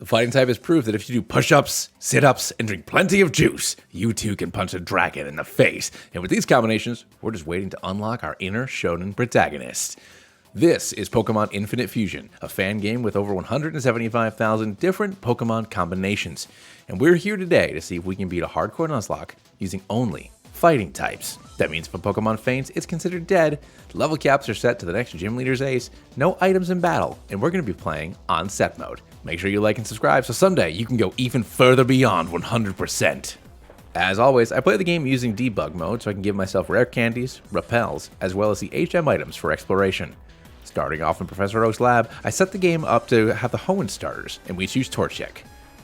The fighting type has proved that if you do push-ups, sit-ups, and drink plenty of juice, you too can punch a dragon in the face. And with these combinations, we're just waiting to unlock our inner shonen protagonist. This is Pokemon Infinite Fusion, a fan game with over 175,000 different Pokemon combinations. And we're here today to see if we can beat a Hardcode Nuzlocke using only fighting types. That means if a Pokemon faints, it's considered dead, level caps are set to the next gym leader's ace, no items in battle, and we're going to be playing on set mode. Make sure you like and subscribe so someday you can go even further beyond 100%. As always, I play the game using debug mode so I can give myself rare candies, repels, as well as the HM items for exploration. Starting off in Professor Oak's lab, I set the game up to have the Hoenn starters, and we choose Torchic.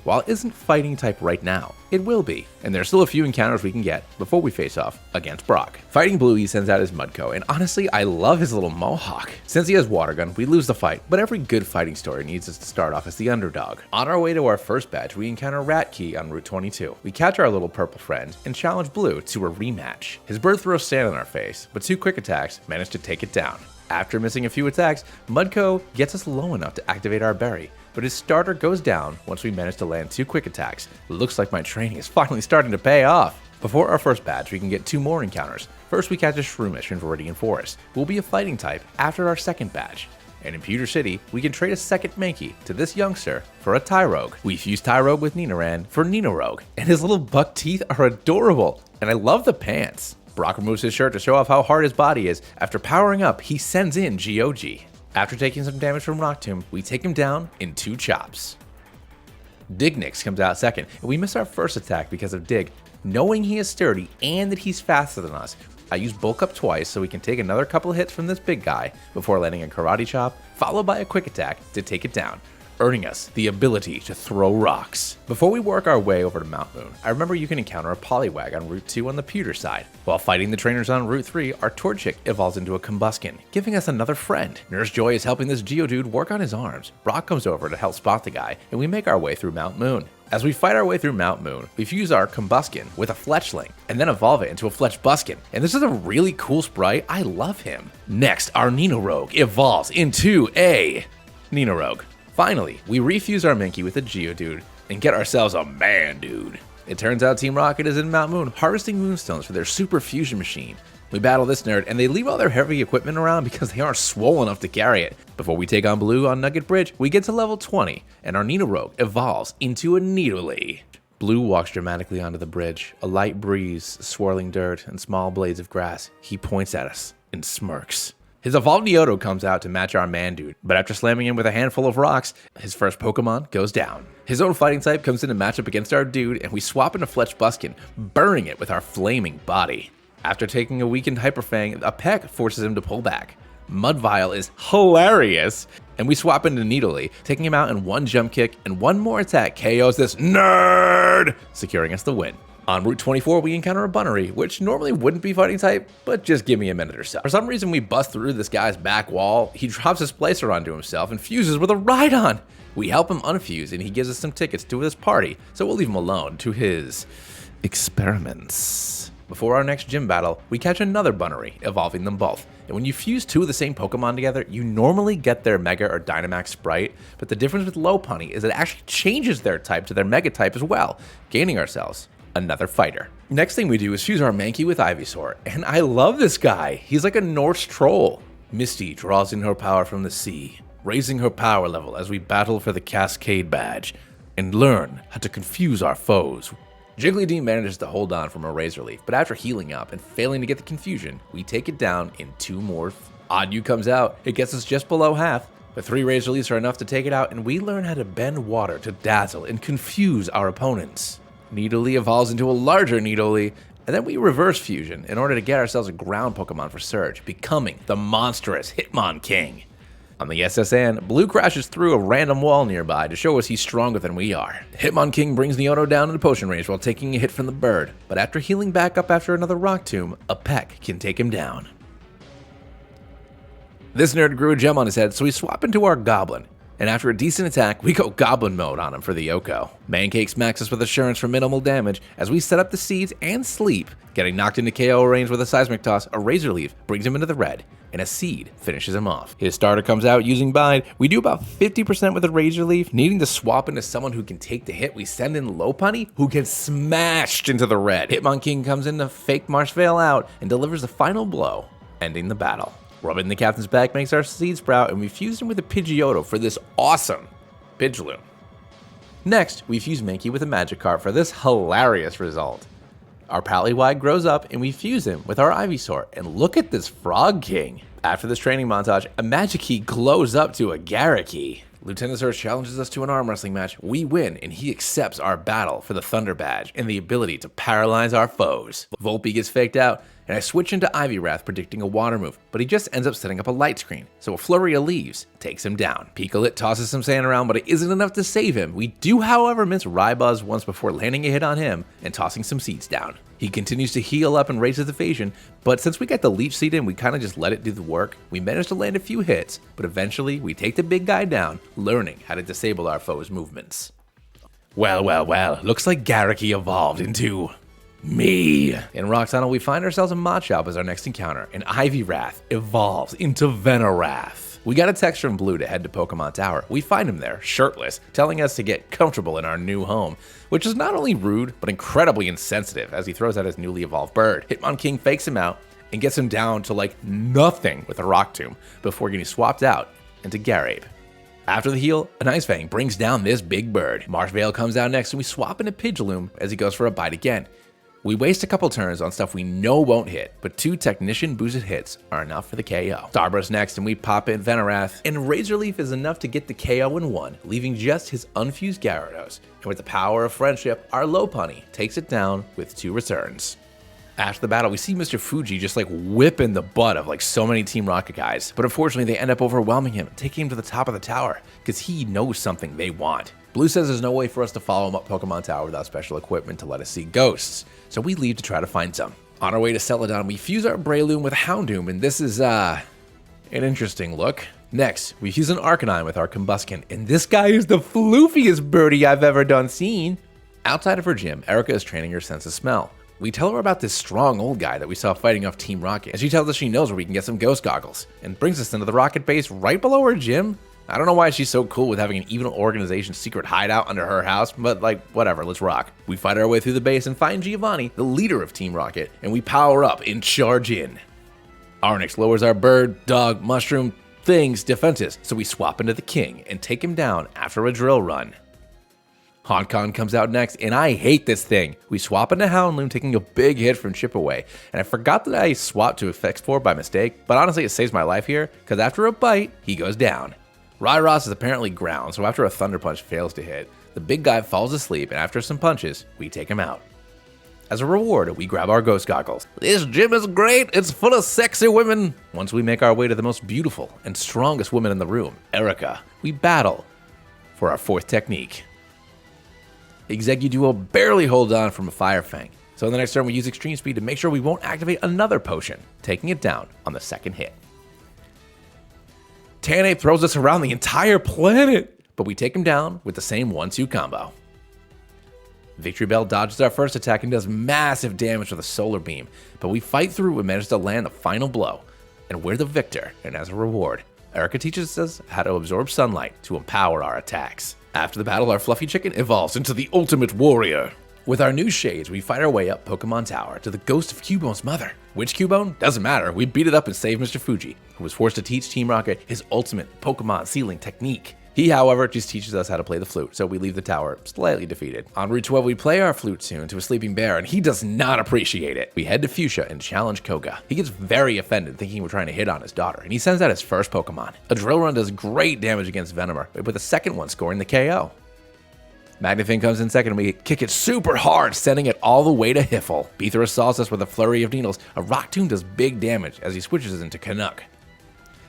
While it isn't fighting type right now, it will be, and there's still a few encounters we can get before we face off against Brock. Fighting blue, he sends out his Mudco, and honestly, I love his little mohawk. Since he has Water Gun, we lose the fight, but every good fighting story needs us to start off as the underdog. On our way to our first badge, we encounter Ratkey on Route 22. We catch our little purple friend and challenge Blue to a rematch. His bird throws sand in our face, but 2 quick attacks manage to take it down. After missing a few attacks, Mudco gets us low enough to activate our berry, but his starter goes down once we manage to land 2 quick attacks. Looks like my training is finally starting to pay off. Before our first badge, we can get 2 more encounters. First, we catch a Shroomish in Viridian Forest, who will be a fighting type after our second badge. And in Pewter City, we can trade a second Mankey to this youngster for a Tyrogue. We fuse Tyrogue with Nidoran for Ninorogue, and his little buck teeth are adorable, and I love the pants. Brock removes his shirt to show off how hard his body is. After powering up, he sends in GOG. After taking some damage from Rock Tomb, we take him down in 2 chops. Dignix comes out second, and we miss our first attack because of Dig. Knowing he is sturdy and that he's faster than us, I use Bulk Up twice so we can take another couple hits from this big guy before landing a Karate Chop, followed by a quick attack to take it down, earning us the ability to throw rocks. Before we work our way over to Mount Moon, I remember you can encounter a Poliwag on Route 2 on the Pewter side. While fighting the trainers on Route 3, our Torchic evolves into a Combuskin, giving us another friend. Nurse Joy is helping this Geodude work on his arms. Brock comes over to help spot the guy, and we make our way through Mount Moon. As we fight our way through Mount Moon, we fuse our Combuskin with a Fletchling, and then evolve it into a Fletchbuskin. And this is a really cool sprite, I love him. Next, our Ninorogue evolves into a Ninorogue. Finally, we refuse our Mankey with a Geodude and get ourselves a Man-Dude. It turns out Team Rocket is in Mount Moon harvesting Moonstones for their Super Fusion Machine. We battle this nerd and they leave all their heavy equipment around because they aren't swole enough to carry it. Before we take on Blue on Nugget Bridge, we get to level 20 and our Ninorogue evolves into a Nidolee. Blue walks dramatically onto the bridge, a light breeze, swirling dirt, and small blades of grass. He points at us and smirks. His evolved Neodo comes out to match our Man-Dude, but after slamming him with a handful of rocks, his first Pokemon goes down. His own fighting type comes in to match up against our dude, and we swap into Fletchbuskin, burning it with our flaming body. After taking a weakened Hyper Fang, a Peck forces him to pull back. Mudvile is hilarious, and we swap into Nidolee, taking him out in 1 jump kick, and 1 more attack KOs this nerd, securing us the win. On Route 24, we encounter a Bunnery, which normally wouldn't be fighting type, but just give me a minute or so. For some reason, we bust through this guy's back wall, he drops his Placer onto himself and fuses with a Rhydon. We help him unfuse and he gives us some tickets to his party, so we'll leave him alone to his experiments. Before our next gym battle, we catch another Bunnery, evolving them both. And when you fuse 2 of the same Pokemon together, you normally get their Mega or Dynamax sprite, but the difference with Lopunny is it actually changes their type to their Mega type as well, gaining ourselves another fighter. Next thing we do is fuse our Mankey with Ivysaur, and I love this guy. He's like a Norse troll. Misty draws in her power from the sea, raising her power level as we battle for the Cascade Badge and learn how to confuse our foes. Jigglypuff manages to hold on from a Razor Leaf, but after healing up and failing to get the confusion, we take it down in 2 more. Oddyu comes out, it gets us just below half, but 3 Razor Leafs are enough to take it out, and we learn how to bend water to dazzle and confuse our opponents. Nidolee evolves into a larger Nidolee, and then we reverse fusion in order to get ourselves a ground Pokemon for Surge, becoming the monstrous Hitmonchan. On the SSN, Blue crashes through a random wall nearby to show us he's stronger than we are. Hitmonchan brings Neodo down into potion range while taking a hit from the bird, but after healing back up after another Rock Tomb, a Peck can take him down. This nerd grew a gem on his head, so we swap into our Goblin. And after a decent attack, we go Goblin mode on him for the Yoko. Mancake smacks us with Assurance for minimal damage as we set up the seeds and sleep. Getting knocked into KO range with a Seismic Toss, a Razor Leaf brings him into the red, and a Seed finishes him off. His starter comes out using Bind. We do about 50% with a Razor Leaf. Needing to swap into someone who can take the hit, we send in Lopunny, who gets smashed into the red. Hitmonchan comes in to fake Marshvale out and delivers the final blow, ending the battle. Rubbing the captain's back makes our Seed Sprout, and we fused him with a Pidgeotto for this awesome Pidgeloom. Next, we fuse Mankey with a Magikarp for this hilarious result. Our Pallywag grows up, and we fuse him with our Ivysaur, and look at this Frog King. After this training montage, a Magikarp glows up to a Garaki. Lieutenant Surge challenges us to an arm wrestling match. We win, and he accepts our battle for the Thunder Badge and the ability to paralyze our foes. Volpe gets faked out, and I switch into Ivy Wrath predicting a water move, but he just ends up setting up a light screen, so a flurry of leaves takes him down. Pikalit tosses some sand around, but it isn't enough to save him. We do, however, miss Rybuzz once before landing a hit on him and tossing some seeds down. He continues to heal up and raise his evasion, but since we got the Leech Seed in, we kind of just let it do the work. We managed to land a few hits, but eventually we take the big guy down, learning how to disable our foes' movements. Well, looks like Garaki evolved into me. In Rock Tunnel, we find ourselves a Machop as our next encounter, and Ivy Wrath evolves into Venorath. We got a text from Blue to head to Pokemon Tower. We find him there, shirtless, telling us to get comfortable in our new home, which is not only rude, but incredibly insensitive as he throws out his newly evolved bird. Hitmonchan fakes him out and gets him down to like nothing with a Rock Tomb before getting swapped out into Garape. After the heal, an Ice Fang brings down this big bird. Marshvale comes out next and we swap into Pidgeloom as he goes for a bite again. We waste a couple turns on stuff we know won't hit, but 2 Technician boosted hits are enough for the KO. Starburst next and we pop in Venorath, and Razor Leaf is enough to get the KO in 1, leaving just his unfused Gyarados. And with the power of friendship, our Lopunny takes it down with 2 returns. After the battle, we see Mr. Fuji just like whipping the butt of like so many Team Rocket guys, but unfortunately they end up overwhelming him, taking him to the top of the tower, because he knows something they want. Blue says there's no way for us to follow him up Pokemon Tower without special equipment to let us see ghosts, so we leave to try to find some. On our way to Celadon, we fuse our Breloom with Houndoom, and this is, an interesting look. Next, we fuse an Arcanine with our Combuskin, and this guy is the floofiest birdie I've ever done seen. Outside of her gym, Erica is training her sense of smell. We tell her about this strong old guy that we saw fighting off Team Rocket, and she tells us she knows where we can get some ghost goggles, and brings us into the Rocket base right below her gym. I don't know why she's so cool with having an evil organization's secret hideout under her house, but like, whatever, let's rock. We fight our way through the base and find Giovanni, the leader of Team Rocket, and we power up and charge in. Arnix lowers our bird, dog, mushroom, things defenses, so we swap into the king and take him down after a drill run. Honkon comes out next, and I hate this thing. We swap into Houndloom, taking a big hit from Chip Away, and I forgot that I swapped to X4 by mistake, but honestly it saves my life here, because after a bite, he goes down. Ryros is apparently ground, so after a Thunder Punch fails to hit, the big guy falls asleep, and after some punches, we take him out. As a reward, we grab our ghost goggles. This gym is great, it's full of sexy women. Once we make our way to the most beautiful and strongest woman in the room, Erica, we battle for our 4th technique. Execuduo barely holds on from a Fire Fang, so in the next turn we use Extreme Speed to make sure we won't activate another potion, taking it down on the 2nd hit. Tanape throws us around the entire planet, but we take him down with the same 1-2 combo. Victory Bell dodges our first attack and does massive damage with a Solar Beam, but we fight through and manage to land the final blow, and we're the victor, and as a reward, Erica teaches us how to absorb sunlight to empower our attacks. After the battle, our fluffy chicken evolves into the ultimate warrior. With our new shades, we fight our way up Pokemon Tower to the ghost of Cubone's mother. Which Cubone? Doesn't matter, we beat it up and save Mr. Fuji, who was forced to teach Team Rocket his ultimate Pokemon sealing technique. He, however, just teaches us how to play the flute, so we leave the tower slightly defeated. On Route 12, we play our flute tune to a sleeping bear, and he does not appreciate it. We head to Fuchsia and challenge Koga. He gets very offended, thinking we're trying to hit on his daughter, and he sends out his first Pokemon. A Drill Run does great damage against Venomer, with the second one scoring the KO. Magnafin comes in second, and we kick it super hard, sending it all the way to Hiffle. Beether assaults us with a flurry of needles. A Rock Tomb does big damage as he switches into Canuck.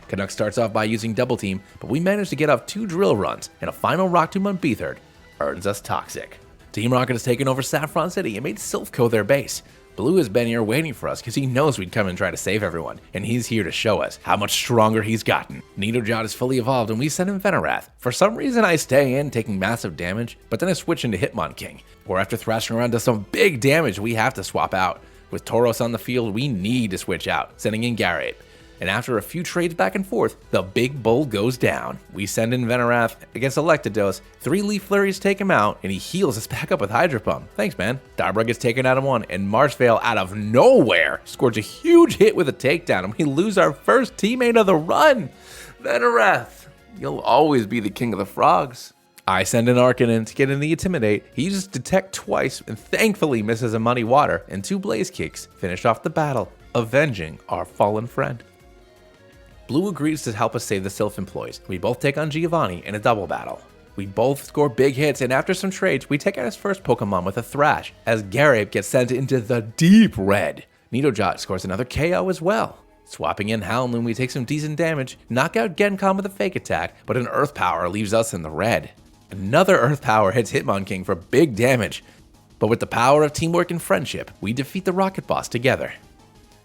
Canuck starts off by using Double Team, but we manage to get off 2 Drill Runs, and a final Rock Tomb on Beethard earns us Toxic. Team Rocket has taken over Saffron City and made Silphco their base. Blue has been here waiting for us because he knows we'd come and try to save everyone, and he's here to show us how much stronger he's gotten. Nidojot is fully evolved and we send him Venerath. For some reason I stay in, taking massive damage, but then I switch into Hitmonchan, where after thrashing around does some big damage we have to swap out. With Tauros on the field, we need to switch out, sending in Garrett. And after a few trades back and forth, the big bull goes down. We send in Venerath against Electados, 3 Leaf Flurries take him out, and he heals us back up with Hydro Pump. Thanks, man. Dabra gets taken out of 1, and Marshvale out of nowhere scores a huge hit with a takedown, and we lose our first teammate of the run. Venerath, you'll always be the king of the frogs. I send in Arcanon to get in the Intimidate. He uses Detect twice, and thankfully misses a Muddy Water, and 2 Blaze Kicks finish off the battle, avenging our fallen friend. Blue agrees to help us save the Sylph employees. We both take on Giovanni in a double battle. We both score big hits, and after some trades, we take out his first Pokemon with a Thrash, as Garrett gets sent into the deep red. Nidojot scores another KO as well. Swapping in Houndoom, we take some decent damage, knock out Genkan with a fake attack, but an Earth Power leaves us in the red. Another Earth Power hits Hitmonchan for big damage, but with the power of teamwork and friendship, we defeat the Rocket Boss together.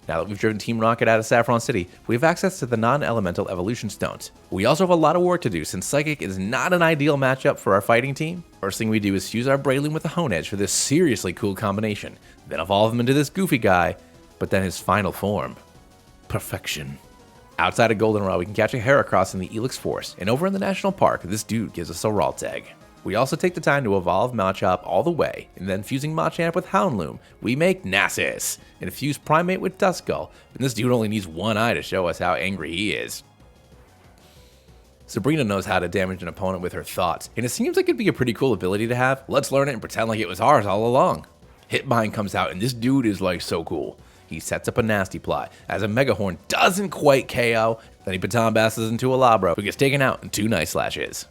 Now that we've driven Team Rocket out of Saffron City, we have access to the non-elemental evolution stones. We also have a lot of work to do since Psychic is not an ideal matchup for our fighting team. First thing we do is fuse our Breloom with a Hone Edge for this seriously cool combination, then evolve him into this goofy guy, but then his final form. Perfection. Outside of Goldenrod, we can catch a Heracross in the Elix Forest, and over in the National Park, this dude gives us a Raltag. We also take the time to evolve Machop all the way, and then fusing Machamp with Houndoom, we make Nasus, and fuse Primate with Duskull, and this dude only needs 1 eye to show us how angry he is. Sabrina knows how to damage an opponent with her thoughts, and it seems like it'd be a pretty cool ability to have. Let's learn it and pretend like it was ours all along. Hitbind comes out, and this dude is like so cool. He sets up a Nasty Plot, as a Megahorn doesn't quite KO, then he Baton Basses into a Labro, who gets taken out in 2 Night Slashes.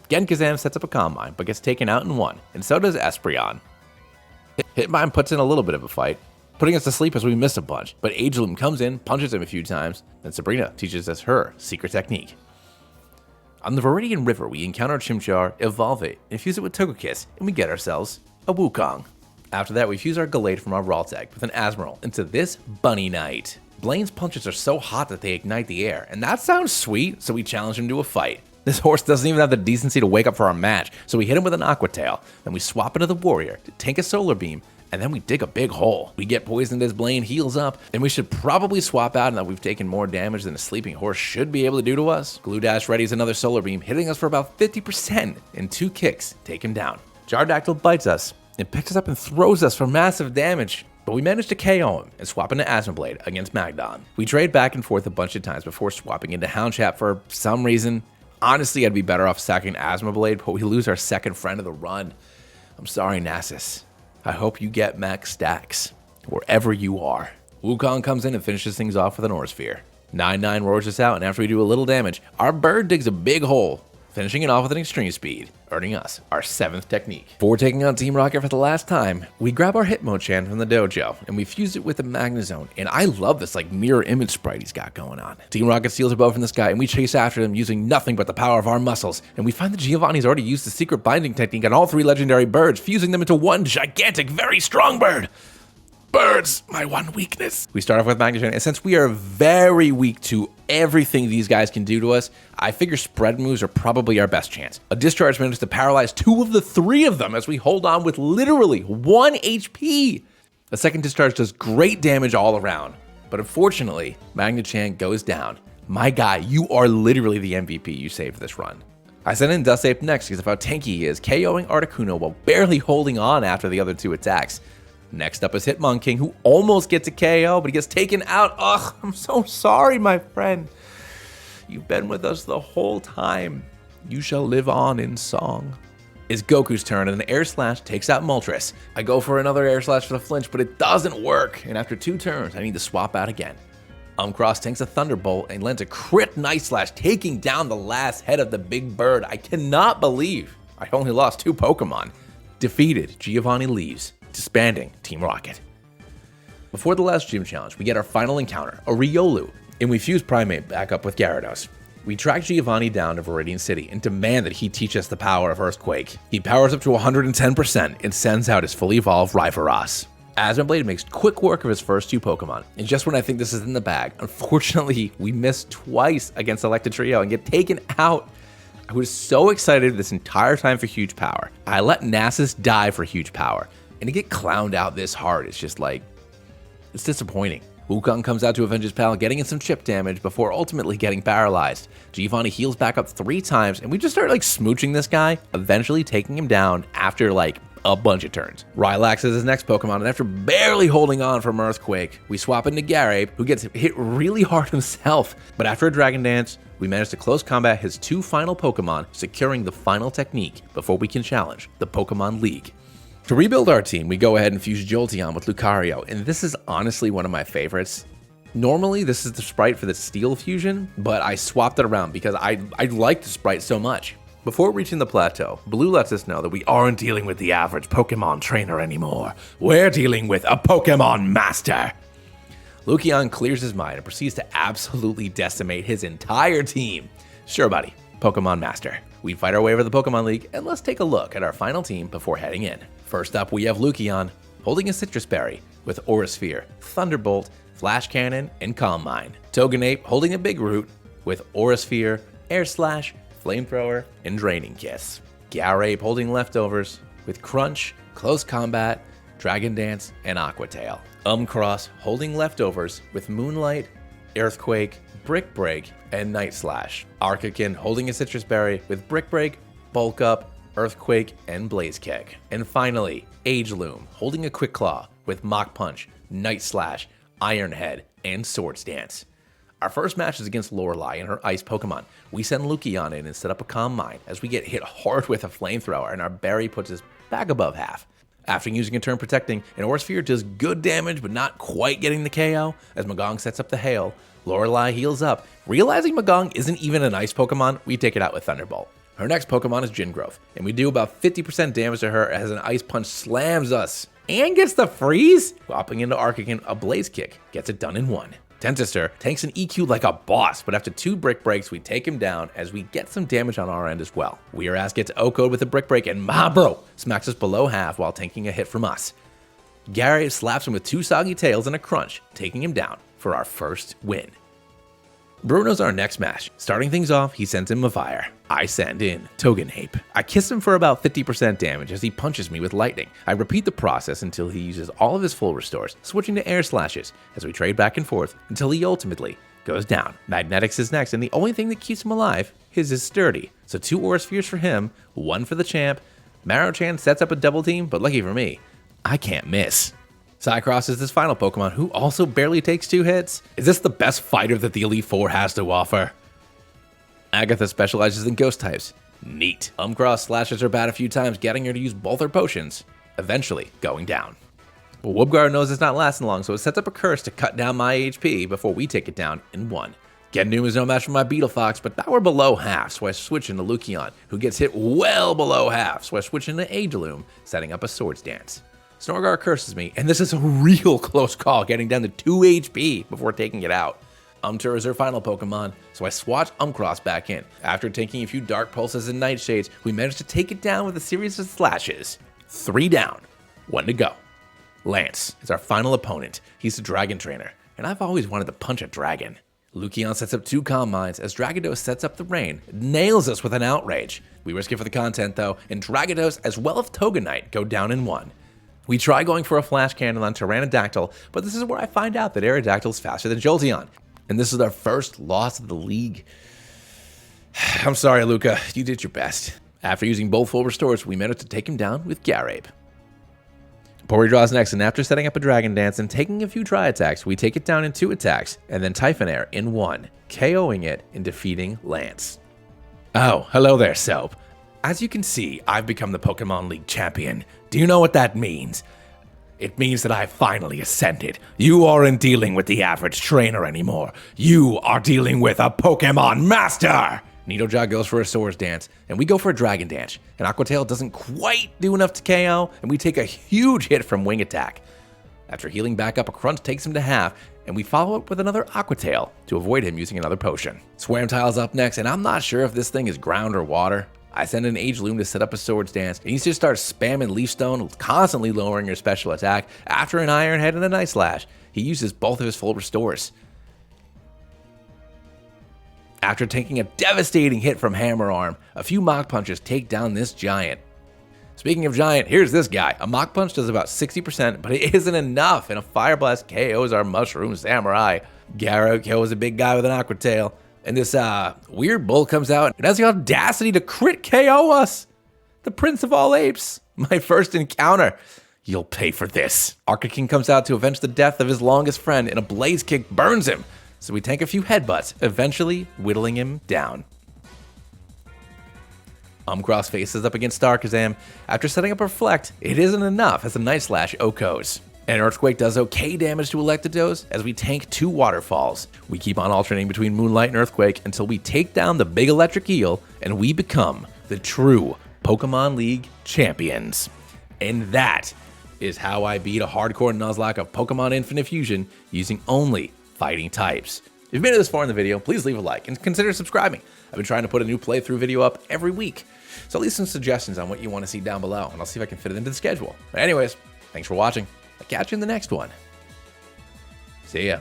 Genkazam sets up a Combine, but gets taken out in 1, and so does Espeon. Hitbind puts in a little bit of a fight, putting us to sleep as we miss a bunch, but Ageloom comes in, punches him a few times, then Sabrina teaches us her secret technique. On the Viridian River, we encounter Chimchar, evolve it, infuse it with Togekiss, and we get ourselves a Wukong. After that, we fuse our Gallade from our Raltag with an Azumarill into this Bunny Knight. Blaine's punches are so hot that they ignite the air, and that sounds sweet, so we challenge him to a fight. This horse doesn't even have the decency to wake up for our match, so we hit him with an Aqua Tail, then we swap into the Warrior to tank a Solar Beam, and then we dig a big hole. We get poisoned as Blaine heals up, and we should probably swap out now that we've taken more damage than a sleeping horse should be able to do to us. Glue Dash readies another Solar Beam, hitting us for about 50%, and 2 kicks take him down. Jardactyl bites us, and picks us up and throws us for massive damage. But we managed to KO him and swap into Asmoblade against Magdon. We trade back and forth a bunch of times before swapping into Houndchap for some reason. Honestly, I'd be better off sacking Asmoblade, but we lose our second friend of the run. I'm sorry, Nasus. I hope you get max stacks, wherever you are. Wukong comes in and finishes things off with an Aurasphere. 9-9 roars us out, and after we do a little damage, our bird digs a big hole, finishing it off with an Extreme Speed, earning us our 7th technique. Before taking on Team Rocket for the last time, we grab our Hitmonchan from the dojo, and we fuse it with the Magnezone, and I love this like mirror image sprite he's got going on. Team Rocket steals a bow from the sky, and we chase after them using nothing but the power of our muscles, and we find that Giovanni's already used the secret binding technique on all 3 legendary birds, fusing them into one gigantic, very strong bird. Birds, my one weakness. We start off with Magnezone, and since we are very weak to everything these guys can do to us, I figure spread moves are probably our best chance. A Discharge manages to paralyze 2 of the 3 of them as we hold on with literally 1 HP. A second Discharge does great damage all around, but unfortunately, Magnechan goes down. My guy, you are literally the MVP you saved this run. I send in Dustape next because of how tanky he is, KOing Articuno while barely holding on after the other 2 attacks. Next up is Hitmonchan, who almost gets a KO, but he gets taken out. Ugh, I'm so sorry, my friend. You've been with us the whole time. You shall live on in song. It's Goku's turn, and an Air Slash takes out Moltres. I go for another Air Slash for the flinch, but it doesn't work, and after 2 turns, I need to swap out again. Uncross tanks a Thunderbolt and lands a crit Night Slash, taking down the last head of the big bird. I cannot believe I only lost 2 Pokemon. Defeated, Giovanni leaves, disbanding Team Rocket. Before the last gym challenge, we get our final encounter, a Riolu, and we fuse Primate back up with Gyarados. We track Giovanni down to Viridian City and demand that he teach us the power of Earthquake. He powers up to 110% and sends out his fully evolved Rivaros. Asmonblade makes quick work of his first 2 Pokemon, and just when I think this is in the bag, unfortunately, we miss twice against Elected Trio and get taken out. I was so excited this entire time for Huge Power. I let Nasus die for Huge Power, and to get clowned out this hard, it's just like, it's disappointing. Wukong comes out to avenge his pal, getting in some chip damage before ultimately getting paralyzed. Giovanni heals back up 3 times, and we just start like smooching this guy, eventually taking him down after like a bunch of turns. Rylax is his next Pokemon, and after barely holding on from Earthquake, we swap into Garape, who gets hit really hard himself. But after a Dragon Dance, we manage to close combat his 2 final Pokemon, securing the final technique before we can challenge the Pokemon League. To rebuild our team, we go ahead and fuse Jolteon with Lucario, and this is honestly one of my favorites. Normally, this is the sprite for the Steel fusion, but I swapped it around because I like the sprite so much. Before reaching the plateau, Blue lets us know that we aren't dealing with the average Pokemon trainer anymore. We're dealing with a Pokemon Master. Lucian clears his mind and proceeds to absolutely decimate his entire team. Sure, buddy, Pokemon Master. We fight our way over the Pokemon League, and let's take a look at our final team before heading in. First up, we have Lucian, holding a Citrus Berry with Aura Sphere, Thunderbolt, Flash Cannon, and Calm Mind. Toganape holding a Big Root with Aura Sphere, Air Slash, Flamethrower, and Draining Kiss. Garape holding Leftovers with Crunch, Close Combat, Dragon Dance, and Aqua Tail. Cross holding Leftovers with Moonlight, Earthquake, Brick Break, and Night Slash. Arcakin holding a Citrus Berry with Brick Break, Bulk Up, Earthquake, and Blaze Kick. And finally, Ageloom holding a Quick Claw with Mach Punch, Night Slash, Iron Head, and Swords Dance. Our first match is against Lorelei and her ice Pokemon. We send Lucian in and set up a Calm Mind as we get hit hard with a Flamethrower and our berry puts us back above half. After using a turn protecting, an Aura Sphere does good damage but not quite getting the KO as Magong sets up the Hail. Lorelei heals up. Realizing Magong isn't even an ice Pokemon, we take it out with Thunderbolt. Her next Pokemon is Gingrowth, and we do about 50% damage to her as an Ice Punch slams us and gets the freeze. Swapping into Arcakin, a Blaze Kick gets it done in 1. Tentester tanks an EQ like a boss, but after 2 Brick Breaks, we take him down as we get some damage on our end as well. Weerass gets O-Code with a Brick Break, and Mabro smacks us below half while tanking a hit from us. Gary slaps him with 2 Soggy Tails and a Crunch, taking him down for our first win. Bruno's our next match. Starting things off, he sends in Mavire. I send in Toganape. I kiss him for about 50% damage as he punches me with lightning. I repeat the process until he uses all of his full restores, switching to air slashes as we trade back and forth until he ultimately goes down. Magnetics is next, and the only thing that keeps him alive is his sturdy. So 2 Aura Spheres for him, 1 for the champ. Marochan sets up a double team, but lucky for me, I can't miss. Cycross is this final Pokemon who also barely takes 2 hits. Is this the best fighter that the Elite Four has to offer? Agatha specializes in ghost types. Neat. Cross slashes her bat a few times, getting her to use both her potions, eventually going down. Well, Woodguard knows it's not lasting long, so it sets up a curse to cut down my HP before we take it down in 1. Gendoom is no match for my Beetle Fox, but now we're below half, so I switch into Lucian, who gets hit well below half, so I switch into Ageloom, setting up a Swords Dance. Snorgar curses me, and this is a real close call, getting down to 2 HP before taking it out. Umtur is her final Pokemon, so I swatch Umcross back in. After taking a few Dark Pulses and Nightshades, we managed to take it down with a series of slashes. 3 down, 1 to go. Lance is our final opponent. He's a Dragon Trainer, and I've always wanted to punch a dragon. Lucian sets up 2 Calm Minds as Dragados sets up the rain, nails us with an Outrage. We risk it for the content though, and Dragados as well as Toganite go down in 1. We try going for a Flash Cannon on Pteranodactyl, but this is where I find out that Aerodactyl is faster than Jolteon. And this is our first loss of the league. I'm sorry, Luca, you did your best. After using both full restores, we managed to take him down with Garape. Pori draws next, and after setting up a Dragon Dance and taking a few Dry Attacks, we take it down in 2 attacks, and then Typhon Air in 1, KOing it and defeating Lance. Oh, hello there, Soap. As you can see, I've become the Pokemon League champion. Do you know what that means? It means that I've finally ascended. You aren't dealing with the average trainer anymore. You are dealing with a Pokemon Master! Needlejog goes for a Swords Dance, and we go for a Dragon Dance. And Aqua Tail doesn't quite do enough to KO, and we take a huge hit from Wing Attack. After healing back up, a Crunch takes him to half, and we follow up with another Aqua Tail to avoid him using another potion. Swarmtile's up next, and I'm not sure if this thing is ground or water. I send an Age Loom to set up a sword stance, and he just starts spamming Leaf Stone, constantly lowering your special attack. After an Iron Head and a Night Slash, he uses both of his full restores. After taking a devastating hit from Hammer Arm, a few Mach Punches take down this giant. Speaking of giant, here's this guy. A Mach Punch does about 60%, but it isn't enough, and a Fire Blast KOs our Mushroom Samurai. Gyro kills a big guy with an Aqua Tail, and this weird bull comes out and has the audacity to crit KO us. The Prince of all Apes, my first encounter. You'll pay for this. Arca King comes out to avenge the death of his longest friend, and a Blaze Kick burns him. So we tank a few headbutts, eventually whittling him down. Cross faces up against Starkazam. After setting up Reflect, it isn't enough as a Night Slash OHKOs. And Earthquake does okay damage to Electados as we tank 2 Waterfalls. We keep on alternating between Moonlight and Earthquake until we take down the big electric eel and we become the true Pokemon League champions. And that is how I beat a hardcore Nuzlocke of Pokemon Infinite Fusion using only fighting types. If you've made it this far in the video, please leave a like and consider subscribing. I've been trying to put a new playthrough video up every week. So leave some suggestions on what you want to see down below, and I'll see if I can fit it into the schedule. But anyways, thanks for watching. I'll catch you in the next one. See ya.